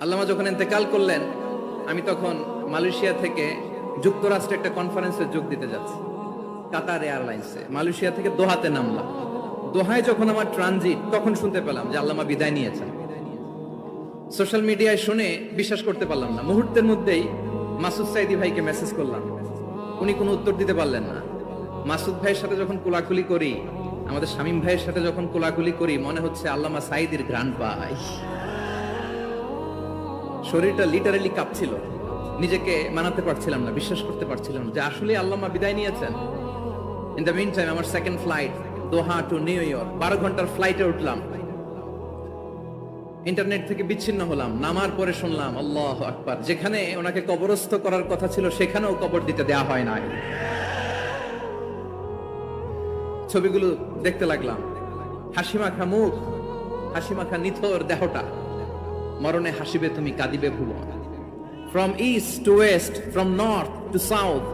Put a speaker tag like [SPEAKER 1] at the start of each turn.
[SPEAKER 1] আল্লামা যখন ইন্তেকাল করলেন, আমি তখন মালয়েশিয়া থেকে যুক্তরাষ্ট্রে একটা কনফারেন্সে যোগ দিতে যাচ্ছি, কাতার এয়ারলাইন্সে। মালয়েশিয়া থেকে দোহাতে নামলাম। দোহায় যখন আমার ট্রানজিট, তখন শুনতে পেলাম যে আল্লামা বিদায় নিয়েছেন। সোশ্যাল মিডিয়ায় শুনে বিশ্বাস করতে পারলাম না। মুহূর্তের মধ্যেই মাসুদ সাইদি ভাইকে মেসেজ করলাম, উনি কোনো উত্তর দিতে পারলেন না। মাসুদ ভাইয়ের সাথে যখন কোলাকুলি করি, আমাদের শামীম ভাইয়ের সাথে যখন কোলাকুলি করি, মনে হচ্ছে আল্লামা সাইদির ঘ্রাণ পাই। শরীরটা লিটারালি কাঁপছিল, নিজেকে মানাতে পারছিলাম না, বিশ্বাস করতে পারছিলাম না যে আসলে আল্লামা বিদায় নিয়েছেন। ইন দ্য মিন টাইম আমার সেকেন্ড ফ্লাইট, দোহা টু নিউ ইয়র্ক, 12 ঘন্টার ফ্লাইটে উঠলাম। ইন্টারনেট থেকে বিচ্ছিন্ন হলাম। নামার পরে শুনলাম আল্লাহু আকবার, যেখানে ওনাকে কবরস্থ করার কথা ছিল সেখানেও কবর দিতে দেয়া হয় নাই। ছবিগুলো দেখতে লাগলাম, হাসিমাখা মুখ, হাসিমাখা নিথর দেহটা। মরণে হাসিবে তুমি, কাঁদিবে ভুবন। From east to west, from north to south,